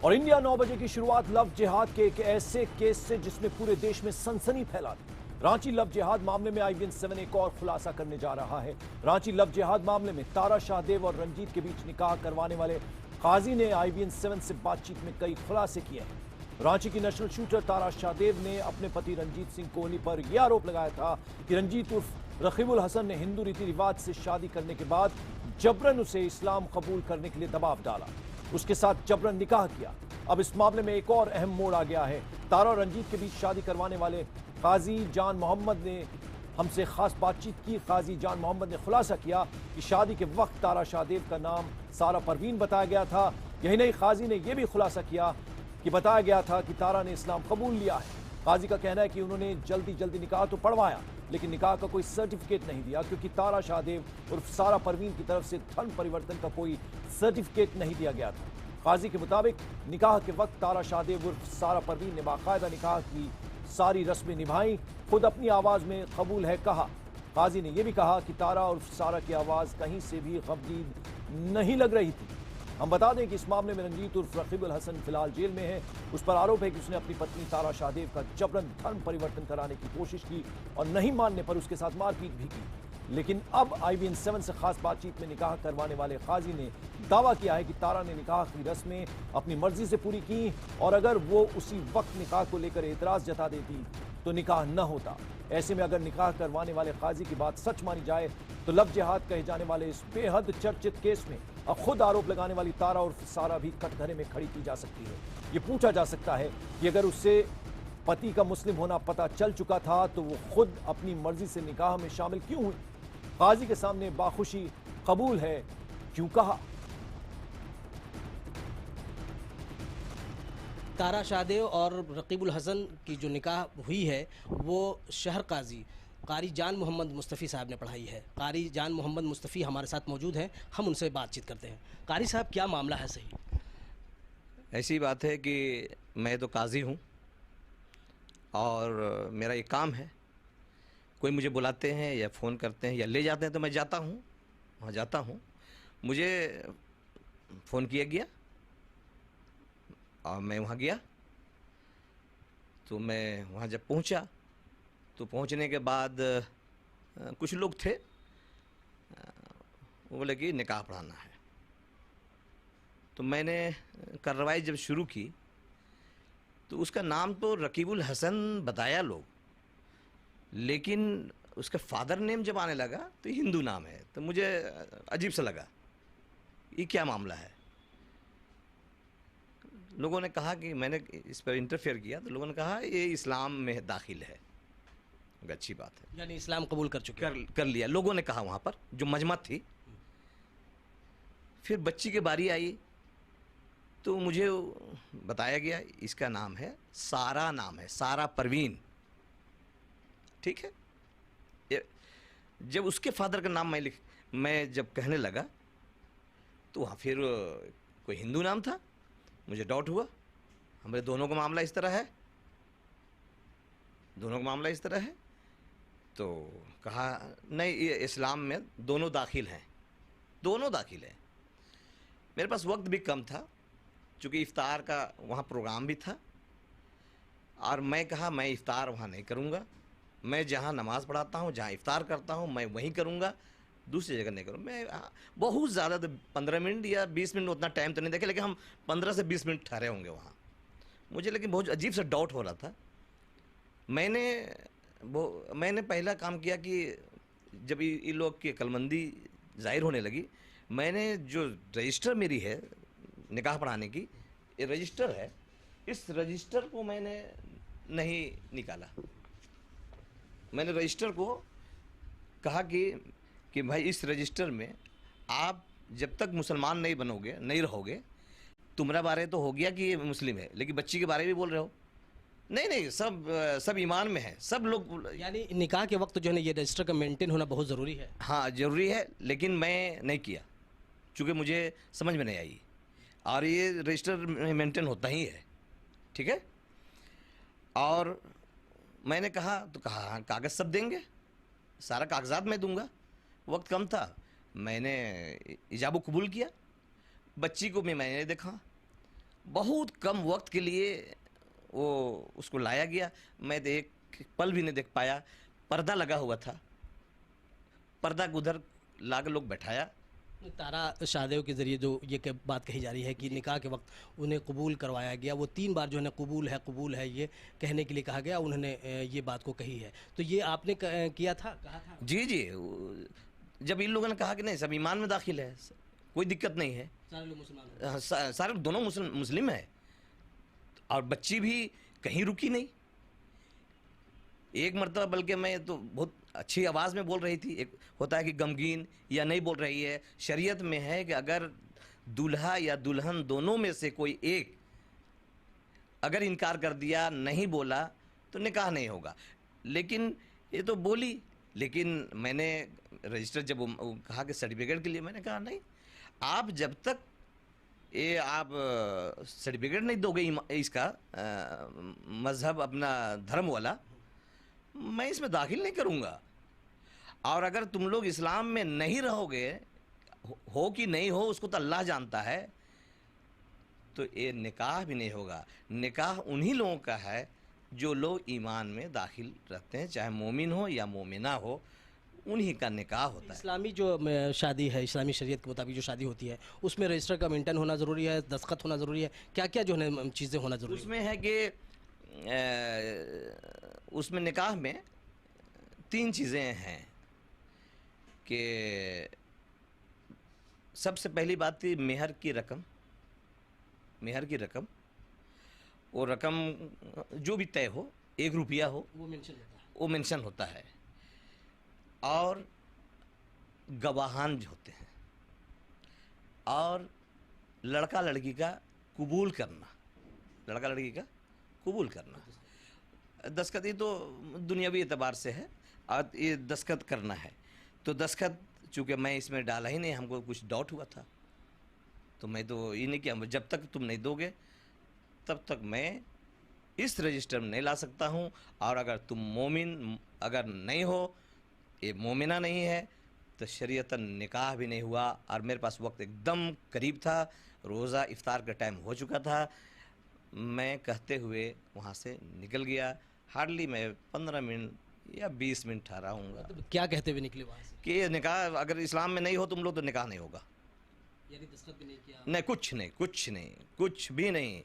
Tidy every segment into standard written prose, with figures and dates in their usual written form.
और इंडिया 9 बजे की शुरुआत लव जिहाद के एक ऐसे केस से जिसने पूरे देश में सनसनी फैला दी। रांची लव जिहाद मामले में IVN 7 एक और खुलासा करने जा रहा है। रांची लव जिहाद मामले में तारा शाहदेव और रंजीत के बीच निकाह करवाने वाले काजी ने IVN 7 से बातचीत में कई खुलासे किए हैं। रांची की नेशनल शूटर तारा शाहदेव ने अपने पति रंजीत सिंह कोहली पर यह आरोप लगाया था कि रंजीत उर्फ रकीबुल हसन ने हिंदू रीति रिवाज से शादी करने के बाद जबरन उसे इस्लाम कबूल करने के लिए दबाव डाला, उसके साथ जबरन निकाह किया। अब इस मामले में एक और अहम मोड़ आ गया है। तारा और रंजीत के बीच शादी करवाने वाले काजी जान मोहम्मद ने हमसे खास बातचीत की। काजी जान मोहम्मद ने खुलासा किया कि शादी के वक्त तारा शाहदेव का नाम सारा परवीन बताया गया था। यही नहीं, काजी ने यह भी खुलासा किया कि बताया गया था कि तारा ने इस्लाम कबूल लिया है। काजी का कहना है कि उन्होंने जल्दी जल्दी निकाह तो पढ़वाया, लेकिन निकाह का कोई सर्टिफिकेट नहीं दिया, क्योंकि तारा शाहदेव उर्फ सारा परवीन की तरफ से धर्म परिवर्तन का कोई सर्टिफिकेट नहीं दिया गया था। काजी के मुताबिक निकाह के वक्त तारा शाहदेव उर्फ सारा परवीन ने बाकायदा निकाह की सारी रस्में निभाई, खुद अपनी आवाज में कबूल है कहा। काजी ने यह भी कहा कि तारा उर्फ सारा की आवाज कहीं से भी गमगीन नहीं लग रही थी। हम बता दें कि इस मामले में रंजीत उर्फ रकीबुल हसन फिलहाल जेल में है। उस पर आरोप है कि उसने अपनी पत्नी तारा शाहदेव का जबरन धर्म परिवर्तन कराने की कोशिश की और नहीं मानने पर उसके साथ मारपीट भी की। लेकिन अब IVN 7 से खास बातचीत में निकाह करवाने वाले काजी ने दावा किया है कि तारा ने निकाह की रस्में अपनी मर्जी से पूरी की और अगर वो उसी वक्त निकाह को लेकर एतराज जता देती तो निकाह न होता। ऐसे में अगर निकाह करवाने वाले काजी की बात सच मानी जाए तो लव जिहाद कहे जाने वाले इस बेहद चर्चित केस में अब खुद आरोप लगाने वाली तारा और सारा भी कटघरे में खड़ी की जा सकती है। ये पूछा जा सकता है कि अगर उससे पति का मुस्लिम होना पता चल चुका था तो वो खुद अपनी मर्जी से निकाह में शामिल क्यों हुई? काजी के सामने बाखुशी कबूल है क्यों कहा? तारा शाहदेव और रकीबुल हसन की जो निकाह हुई है वो शहर कारी जान मोहम्मद मुस्तफ़ी साहब ने पढ़ाई है। कारी जान मोहम्मद मुस्तफ़ी हमारे साथ मौजूद हैं, हम उनसे बातचीत करते हैं। कारी साहब, क्या मामला है सही? ऐसी बात है कि मैं तो काजी हूँ और मेरा ये काम है। कोई मुझे बुलाते हैं या फ़ोन करते हैं या ले जाते हैं तो मैं जाता हूँ, वहाँ जाता हूँ। मुझे फ़ोन किया गया और मैं वहाँ गया। तो मैं वहाँ जब पहुँचा तो पहुँचने के बाद कुछ लोग थे, वो बोले कि निकाह पढ़ाना है। तो मैंने कार्रवाई जब शुरू की तो उसका नाम तो रकीबुल हसन बताया लोग, लेकिन उसका फादर नेम जब आने लगा तो हिंदू नाम है। तो मुझे अजीब सा लगा, ये क्या मामला है। लोगों ने कहा कि मैंने इस पर इंटरफेयर किया तो लोगों ने कहा ये इस्लाम में दाखिल है। अच्छी बात है, यानी इस्लाम कबूल कर चुके कर लिया लोगों ने कहा वहाँ पर जो मजमत थी। फिर बच्ची की बारी आई तो मुझे बताया गया इसका नाम है सारा, नाम है सारा परवीन। ठीक है। जब उसके फादर का नाम मैं जब कहने लगा तो वहाँ फिर कोई हिंदू नाम था। मुझे डाउट हुआ, हमारे दोनों का मामला इस तरह है, दोनों का मामला इस तरह है। तो कहा नहीं, ये इस्लाम में दोनों दाखिल हैं, दोनों दाखिल हैं। मेरे पास वक्त भी कम था चूँकि इफ्तार का वहाँ प्रोग्राम भी था और मैं कहा मैं इफ्तार वहाँ नहीं करूँगा। मैं जहाँ नमाज़ पढ़ाता हूँ, जहाँ इफ्तार करता हूँ, मैं वहीं करूँगा, दूसरी जगह नहीं करूँ। मैं बहुत ज़्यादा तो 15 मिनट या 20 मिनट, उतना टाइम तो नहीं देखे, लेकिन हम 15 से 20 मिनट ठहरे होंगे वहाँ। मुझे लेकिन बहुत अजीब सा डाउट हो रहा था। मैंने पहला काम किया कि जब ये लोग की अक्लमंदी ज़ाहिर होने लगी, मैंने जो रजिस्टर मेरी है निकाह पढ़ाने की, ये रजिस्टर है, इस रजिस्टर को मैंने नहीं निकाला। मैंने रजिस्टर को कहा कि भाई इस रजिस्टर में आप जब तक मुसलमान नहीं बनोगे, नहीं रहोगे, तुम्हारा बारे तो हो गया कि ये मुस्लिम है, लेकिन बच्ची के बारे में बोल रहे हो। नहीं, सब ईमान में है, सब लोग। यानी निकाह के वक्त जो है ये रजिस्टर का मेंटेन होना बहुत ज़रूरी है। हाँ, ज़रूरी है, लेकिन मैं नहीं किया चूँकि मुझे समझ में नहीं आई। और ये रजिस्टर मेंटेन होता ही है, ठीक है। और मैंने कहा तो कहा कागज़ सब देंगे, सारा कागजात मैं दूंगा। वक्त कम था, मैंने इजाबो कबूल किया। बच्ची को भी मैंने देखा बहुत कम वक्त के लिए वो उसको लाया गया। मैं तो एक पल भी नहीं देख पाया। पर्दा लगा हुआ था, पर्दा को उधर लाकर लोग बैठाया। तारा शाहदेव के ज़रिए जो ये बात कही जा रही है कि निकाह के वक्त उन्हें कबूल करवाया गया, वो 3 बार जो है ना कबूल है ये कहने के लिए कहा गया, उन्होंने ये बात को कही है। तो ये आपने किया था, कहा था? जी जी, जब इन लोगों ने कहा कि नहीं सब ईमान में दाखिल है, कोई दिक्कत नहीं है, सारे लोग मुसलमान हैं। सारे दोनों मुस्लिम है, और बच्ची भी कहीं रुकी नहीं। एक मरतबा बल्कि मैं तो बहुत अच्छी आवाज़ में बोल रही थी। एक होता है कि गमगीन या नहीं बोल रही है। शरीयत में है कि अगर दूल्हा या दुल्हन दोनों में से कोई एक अगर इनकार कर दिया, नहीं बोला, तो निकाह नहीं होगा। लेकिन ये तो बोली, लेकिन मैंने रजिस्टर जब वो कहा कि सर्टिफिकेट के लिए, मैंने कहा नहीं, आप जब तक ये आप सर्टिफिकेट नहीं दोगे इसका मज़हब अपना धर्म वाला, मैं इसमें दाखिल नहीं करूँगा। और अगर तुम लोग इस्लाम में नहीं रहोगे, हो कि नहीं हो उसको तो अल्लाह जानता है, तो ये निकाह भी नहीं होगा। निकाह उन्हीं लोगों का है जो लोग ईमान में दाखिल रखते हैं, चाहे मोमिन हो या मोमिना हो, उन्हीं का निकाह होता है। इस्लामी जो शादी है, इस्लामी शरीयत के मुताबिक जो शादी होती है, उसमें रजिस्टर का मेंटेन होना ज़रूरी है, दस्तखत होना ज़रूरी है, क्या क्या जो है चीज़ें होना ज़रूरी है? उसमें है कि उसमें निकाह में 3 चीज़ें हैं कि सबसे पहली बात थी मेहर की रकम। मेहर की रकम, वो रकम जो भी तय हो, 1 रुपया हो, वो मेंशन होता है। वो मेंशन होता है। और गवाहान जो होते हैं, और लड़का लड़की का कबूल करना, लड़का लड़की का कबूल करना। दस्तखत ये तो दुनियावी एतबार से है, और ये दस्तखत करना है। तो दस्तखत चूँकि मैं इसमें डाला ही नहीं, हमको कुछ डाउट हुआ था, तो मैं तो ये नहीं किया। जब तक तुम नहीं दोगे तब तक मैं इस रजिस्टर में नहीं ला सकता हूँ। और अगर तुम मोमिन अगर नहीं हो, ये मोमिना नहीं है, तो शरीयतन निकाह भी नहीं हुआ। और मेरे पास वक्त एकदम करीब था, रोज़ा इफ्तार का टाइम हो चुका था। मैं कहते हुए वहाँ से निकल गया। हार्डली मैं 15 मिनट या 20 मिनट ठहरा हूँगा। तो क्या कहते हुए निकले वहाँ से? कि ये निकाह अगर इस्लाम में नहीं हो तुम लोग, तो निकाह नहीं होगा। यानी दस्तखत भी नहीं किया? नहीं, कुछ नहीं, कुछ नहीं, कुछ भी नहीं,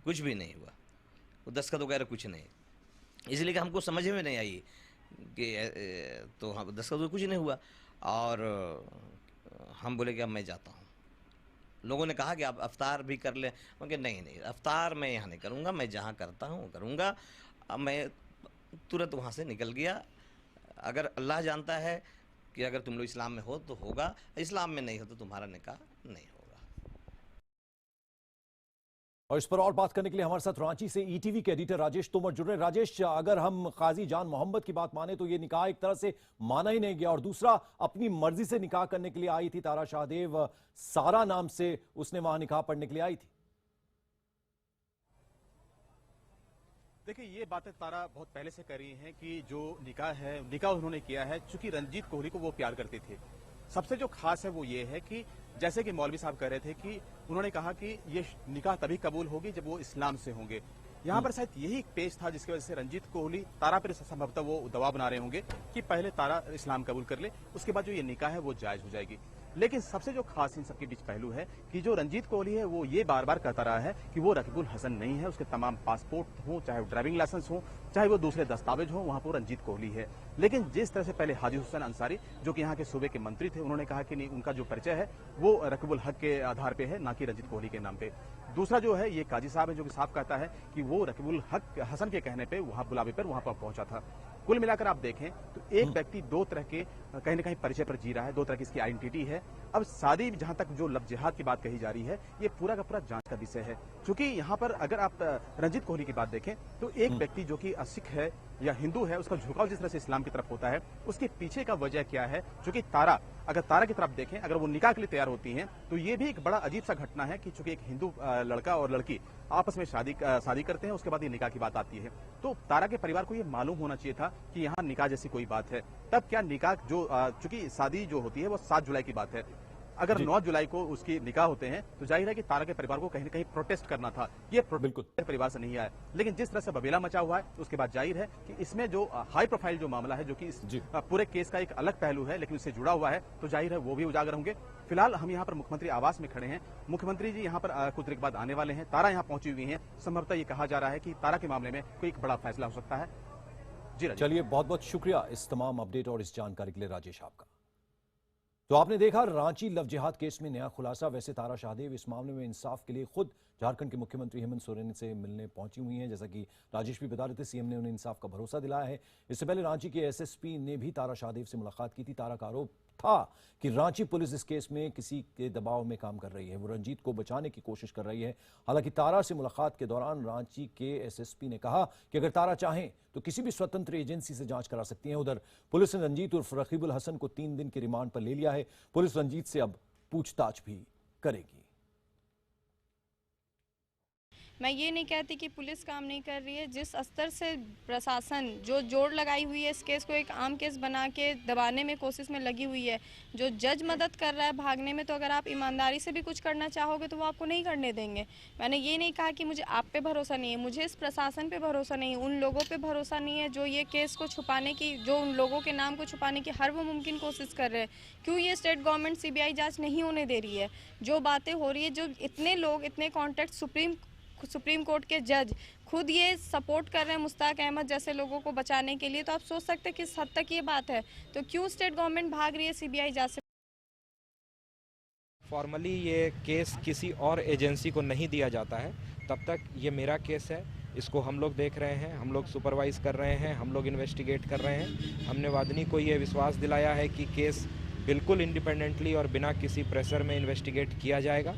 कुछ भी नहीं हुआ। वो दस्तखत वगैरह कुछ नहीं, इसलिए कि हमको समझ में नहीं आई कि तो हाँ दस्तखत कुछ नहीं हुआ। और हम बोले कि अब मैं जाता हूँ। लोगों ने कहा कि आप अफ्तार भी कर लें, मैं कहा नहीं, अफ्तार मैं यहाँ नहीं करूँगा, मैं जहाँ करता हूँ करूँगा। अब मैं तुरंत वहाँ से निकल गया। अगर अल्लाह जानता है कि अगर तुम लोग इस्लाम में हो तो होगा, इस्लाम में नहीं हो तो तुम्हारा निकाह नहीं होगा। और इस पर और बात करने के लिए हमारे साथ रांची से ईटीवी के एडिटर राजेश तोमर जुड़ रहे हैं। राजेश, अगर हम काजी जान मोहम्मद की बात माने तो ये निकाह एक तरह से माना ही नहीं गया, और दूसरा अपनी मर्जी से निकाह करने के लिए आई थी तारा शाहदेव, सारा नाम से उसने वहां निकाह पढ़ने के लिए आई थी। देखिए, ये बातें तारा बहुत पहले से कर रही हैं कि जो निकाह है, निकाह उन्होंने किया है चूंकि रंजीत कोहली को वो प्यार करते थे। सबसे जो खास है वो ये है कि जैसे कि मौलवी साहब कह रहे थे कि उन्होंने कहा कि ये निकाह तभी कबूल होगी जब वो इस्लाम से होंगे। यहाँ पर शायद यही एक पेश था जिसकी वजह से रंजीत कोहली तारा पर संभवतः वो दबाव बना रहे होंगे कि पहले तारा इस्लाम कबूल कर ले, उसके बाद जो ये निकाह है वो जायज हो जाएगी। लेकिन सबसे जो खास इन सबके बीच पहलू है कि जो रंजीत कोहली है वो ये बार बार कहता रहा है कि वो रकीबुल हसन नहीं है। उसके तमाम पासपोर्ट हो, चाहे ड्राइविंग लाइसेंस हो, चाहे वो दूसरे दस्तावेज हो, वहां पर रंजीत कोहली है। लेकिन जिस तरह से पहले हाजी हुसैन अंसारी जो कि यहाँ के सूबे के मंत्री थे, उन्होंने कहा कि नहीं, उनका जो परिचय है वो रकीबुल हक के आधार पे है, ना कि रंजीत कोहली के नाम पे। दूसरा जो है ये काजी साहब है जो कि साफ कहता है कि वो रकीबुल हक हसन के कहने पे वहां बुलावे पर वहां पर पहुंचा था। कुल मिलाकर आप देखें तो एक व्यक्ति 2 तरह के कहीं ना कहीं परिचय पर जी रहा है, 2 तरह की इसकी आइडेंटिटी है। अब शादी जहां तक जो लव जिहाद की बात कही जा रही है, ये पूरा का पूरा जांच का विषय है। क्योंकि यहाँ पर अगर आप रंजीत कोहली की बात देखें तो एक व्यक्ति जो कि सिख है या हिंदू है, उसका झुकाव जिस तरह से इस्लाम की तरफ होता है, उसके पीछे का वजह क्या है? चूंकि तारा, अगर तारा की तरफ देखें, अगर वो निकाह के लिए तैयार होती हैं तो ये भी एक बड़ा अजीब सा घटना है कि चूंकि एक हिंदू लड़का और लड़की आपस में शादी करते हैं, उसके बाद ये निकाह की बात आती है। तो तारा के परिवार को ये मालूम होना चाहिए था कि यहाँ निकाह जैसी कोई बात है। तब क्या निकाह जो चूंकि शादी जो होती है वो 7 जुलाई की बात है। अगर 9 जुलाई को उसकी निकाह होते हैं तो जाहिर है कि तारा के परिवार को कहीं न कहीं प्रोटेस्ट करना था। ये बिल्कुल परिवार से नहीं आया, लेकिन जिस तरह से बबेला मचा हुआ है उसके बाद जाहिर है कि इसमें जो हाई प्रोफाइल जो मामला है, जो कि इस पूरे केस का एक अलग पहलू है लेकिन उससे जुड़ा हुआ है, तो जाहिर है वो भी उजागर होंगे। फिलहाल हम यहाँ पर मुख्यमंत्री आवास में खड़े हैं। मुख्यमंत्री जी यहाँ पर कुछ देर बाद आने वाले हैं। तारा यहाँ पहुंची हुई है। संभवतः ये कहा जा रहा है कि तारा के मामले में कोई एक बड़ा फैसला हो सकता है। जी चलिए, बहुत बहुत शुक्रिया इस तमाम अपडेट और इस जानकारी के लिए राजेश आपका। तो आपने देखा रांची लव जिहाद केस में नया खुलासा। वैसे तारा शाहदेव इस मामले में इंसाफ के लिए खुद झारखंड के मुख्यमंत्री हेमंत सोरेन से मिलने पहुंची हुई हैं। जैसा कि राजेश भी बता रहे थे, सीएम ने उन्हें इंसाफ का भरोसा दिलाया है। इससे पहले रांची के एसएसपी ने भी तारा शाहदेव से मुलाकात की थी। तारा का आरोप था कि रांची पुलिस इस केस में किसी के दबाव में काम कर रही है, वो रंजीत को बचाने की कोशिश कर रही है। हालांकि तारा से मुलाकात के दौरान रांची के एसएसपी ने कहा कि अगर तारा चाहें तो किसी भी स्वतंत्र एजेंसी से जांच करा सकती है। उधर पुलिस ने रंजीत उर्फ रकीबुल हसन को 3 दिन के रिमांड पर ले लिया है। पुलिस रंजीत से अब पूछताछ भी करेगी। मैं ये नहीं कहती कि पुलिस काम नहीं कर रही है। जिस स्तर से प्रशासन जो जोड़ लगाई हुई है इस केस को एक आम केस बना के दबाने में कोशिश में लगी हुई है, जो जज मदद कर रहा है भागने में, तो अगर आप ईमानदारी से भी कुछ करना चाहोगे तो वो आपको नहीं करने देंगे। मैंने ये नहीं कहा कि मुझे आप पे भरोसा नहीं है, मुझे इस प्रशासन पे भरोसा नहीं है, उन लोगों पे भरोसा नहीं है जो ये केस को छुपाने की, जो उन लोगों के नाम को छुपाने की हर वो मुमकिन कोशिश कर रहे हैं। क्यों ये स्टेट गवर्नमेंट सीबीआई जाँच नहीं होने दे रही है? जो बातें हो रही है, जो इतने लोग, इतने कॉन्टैक्ट सुप्रीम कोर्ट के जज खुद ये सपोर्ट कर रहे हैं मुश्ताक अहमद जैसे लोगों को बचाने के लिए, तो आप सोच सकते हैं किस हद तक ये बात है। तो क्यों स्टेट गवर्नमेंट भाग रही है सीबीआई जांच से? फॉर्मली ये केस किसी और एजेंसी को नहीं दिया जाता है, तब तक ये मेरा केस है। इसको हम लोग देख रहे हैं, हम लोग सुपरवाइज कर रहे हैं, हम लोग इन्वेस्टिगेट कर रहे हैं। हमने वादनी को ये विश्वास दिलाया है कि केस बिल्कुल इंडिपेंडेंटली और बिना किसी प्रेशर में इन्वेस्टिगेट किया जाएगा।